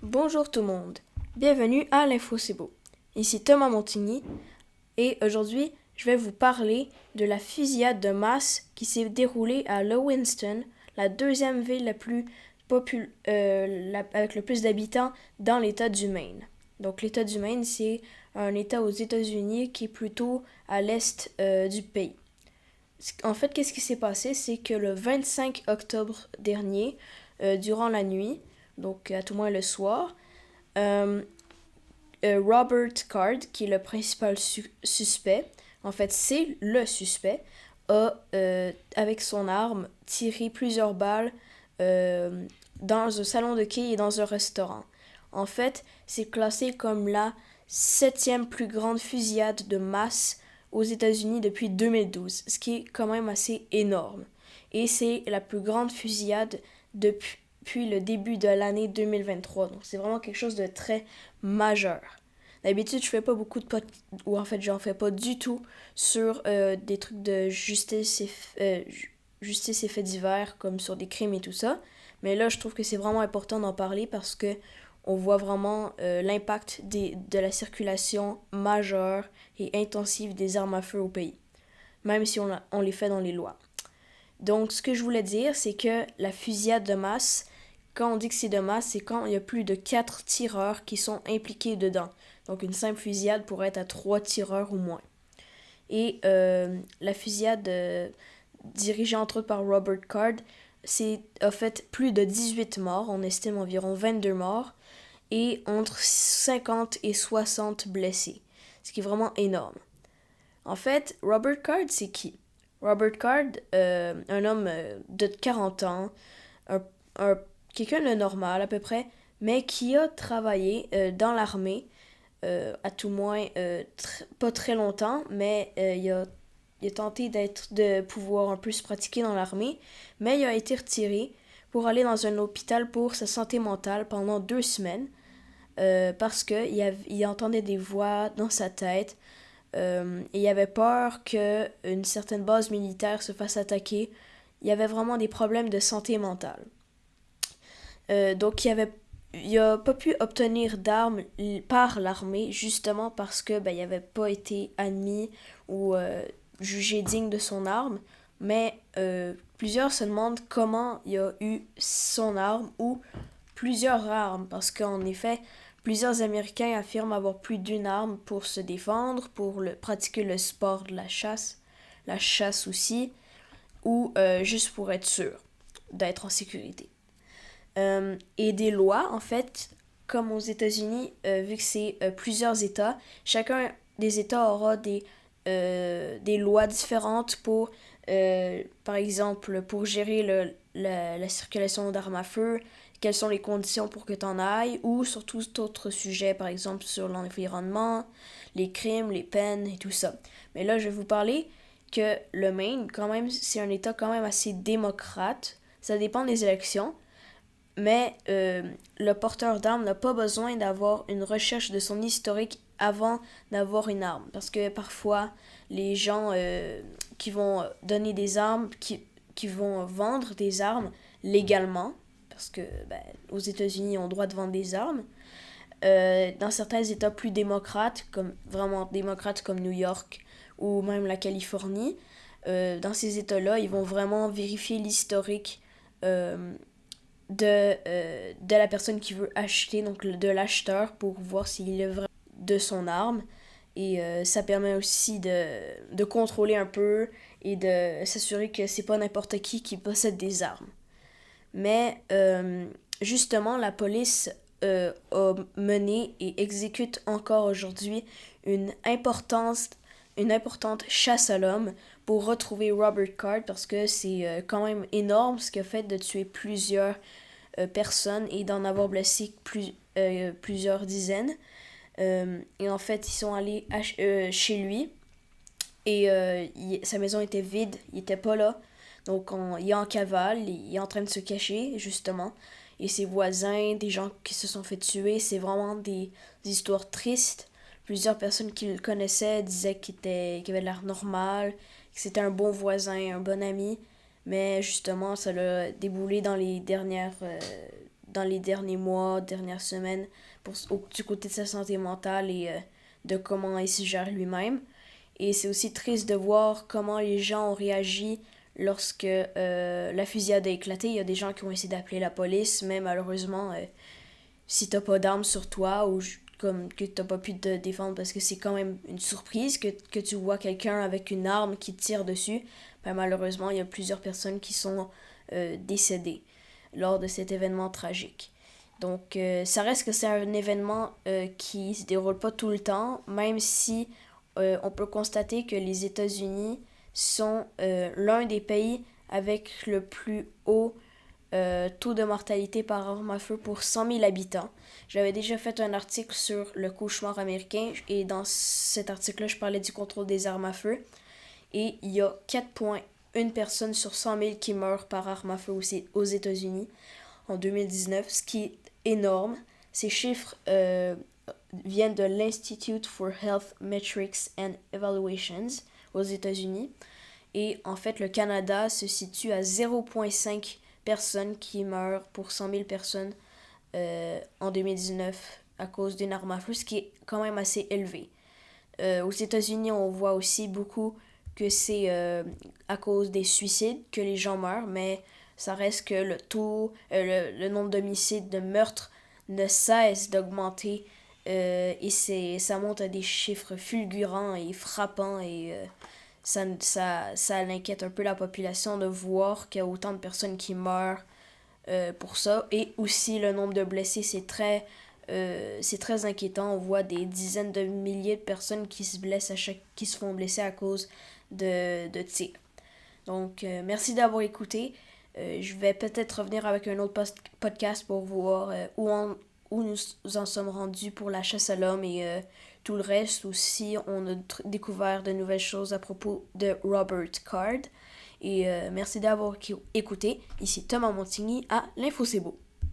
Bonjour tout le monde, bienvenue à l'Info C'est Beau. Ici Thomas Montigny et aujourd'hui je vais vous parler de la fusillade de masse qui s'est déroulée à Lewiston, la deuxième ville avec le plus d'habitants dans l'État du Maine. Donc l'État du Maine, c'est un État aux États-Unis qui est plutôt à l'est du pays. En fait, qu'est-ce qui s'est passé? C'est que le 25 octobre dernier, durant la nuit, donc à tout moins le soir, euh, Robert Card, qui est le principal suspect, en fait c'est le suspect, a, avec son arme, tiré plusieurs balles dans un salon de quai et dans un restaurant. En fait, c'est classé comme la septième plus grande fusillade de masse aux États-Unis depuis 2012, ce qui est quand même assez énorme. Et c'est la plus grande fusillade depuis le début de l'année 2023. Donc c'est vraiment quelque chose de très majeur. D'habitude, je fais pas beaucoup de ou en fait, j'en fais pas du tout sur des trucs de justice et faits divers, comme sur des crimes et tout ça. Mais là, je trouve que c'est vraiment important d'en parler parce que on voit vraiment l'impact de la circulation majeure et intensive des armes à feu au pays, même si on les fait dans les lois. Donc, ce que je voulais dire, c'est que la fusillade de masse, quand on dit que c'est de masse, c'est quand il y a plus de 4 tireurs qui sont impliqués dedans. Donc, une simple fusillade pourrait être à 3 tireurs ou moins. Et la fusillade dirigée entre autres par Robert Card a fait plus de 18 morts, on estime environ 22 morts, et entre 50 et 60 blessés, ce qui est vraiment énorme. En fait, Robert Card, c'est qui? Robert Card, un homme de 40 ans, un, un, quelqu'un de normal à peu près, mais qui a travaillé dans l'armée, à tout moins pas très longtemps, mais il a tenté de pouvoir un peu se pratiquer dans l'armée, mais il a été retiré pour aller dans un hôpital pour sa santé mentale pendant 2 semaines, parce qu'il entendait des voix dans sa tête, et il avait peur qu'une certaine base militaire se fasse attaquer. Il y avait vraiment des problèmes de santé mentale. Donc il a pas pu obtenir d'armes par l'armée justement parce que il avait pas été admis ou jugé digne de son arme. Mais plusieurs se demandent comment il a eu son arme ou plusieurs armes parce qu'en effet plusieurs Américains affirment avoir plus d'une arme pour se défendre, pour pratiquer le sport de la chasse aussi, ou juste pour être sûr d'être en sécurité. Et des lois, en fait, comme aux États-Unis, vu que c'est plusieurs États, chacun des États aura des lois différentes pour, par exemple, pour gérer la circulation d'armes à feu, quelles sont les conditions pour que tu en ailles, ou sur tout autre sujet, par exemple sur l'environnement, les crimes, les peines et tout ça. Mais là, je vais vous parler que le Maine, quand même, c'est un État quand même assez démocrate. Ça dépend des élections, mais le porteur d'armes n'a pas besoin d'avoir une recherche de son historique avant d'avoir une arme. Parce que parfois, les gens qui vont donner des armes, qui vont vendre des armes légalement, parce que aux États-Unis, on a le droit de vendre des armes, dans certains États plus démocrates, comme vraiment démocrates comme New York ou même la Californie, dans ces États-là, ils vont vraiment vérifier l'historique de la personne qui veut acheter, donc de l'acheteur, pour voir s'il est vraiment de son arme. Et ça permet aussi de contrôler un peu et de s'assurer que c'est pas n'importe qui possède des armes. Mais justement, la police a mené et exécute encore aujourd'hui une importante chasse à l'homme pour retrouver Robert Card parce que c'est quand même énorme ce qu'il a fait de tuer plusieurs personnes et d'en avoir blessé plusieurs dizaines. Et en fait, ils sont allés chez lui et sa maison était vide, il était pas là. Donc il est en cavale, il est en train de se cacher justement. Et ses voisins, des gens qui se sont fait tuer, c'est vraiment des histoires tristes. Plusieurs personnes qui le connaissaient disaient qu'il avait l'air normal, que c'était un bon voisin, un bon ami. Mais justement, ça l'a déboulé dans les dans les derniers mois, dernières semaines, du côté de sa santé mentale et de comment il se gère lui-même. Et c'est aussi triste de voir comment les gens ont réagi lorsque la fusillade a éclaté. Il y a des gens qui ont essayé d'appeler la police, mais malheureusement, si t'as pas d'armes sur toi ou comme que t'as pas pu te défendre parce que c'est quand même une surprise que tu vois quelqu'un avec une arme qui tire dessus, ben malheureusement, il y a plusieurs personnes qui sont décédées lors de cet événement tragique. Donc, ça reste que c'est un événement qui se déroule pas tout le temps, même si on peut constater que les États-Unis sont l'un des pays avec le plus haut taux de mortalité par arme à feu pour 100 000 habitants. J'avais déjà fait un article sur le cauchemar américain et dans cet article-là, je parlais du contrôle des armes à feu. Et il y a 4,1 personnes sur 100 000 qui meurent par arme à feu aux États-Unis en 2019, ce qui est énorme. Ces chiffres viennent de l'Institute for Health Metrics and Evaluations aux États-Unis. Et en fait, le Canada se situe à 0,5 personnes qui meurent pour 100 000 personnes en 2019 à cause d'une arme à feu, ce qui est quand même assez élevé. Aux États-Unis, on voit aussi beaucoup que c'est à cause des suicides que les gens meurent, mais ça reste que le nombre d'homicides, de meurtres ne cesse d'augmenter et ça monte à des chiffres fulgurants et frappants et ça l'inquiète un peu la population de voir qu'il y a autant de personnes qui meurent pour ça. Et aussi le nombre de blessés, c'est très inquiétant. On voit des dizaines de milliers de personnes qui se font blesser à cause de tirs. Donc, merci d'avoir écouté. Je vais peut-être revenir avec un autre podcast pour voir où nous en sommes rendus pour la chasse à l'homme et tout le reste. Aussi, on a découvert de nouvelles choses à propos de Robert Card. Et merci d'avoir écouté. Ici Thomas Montigny à l'Info C'est Beau.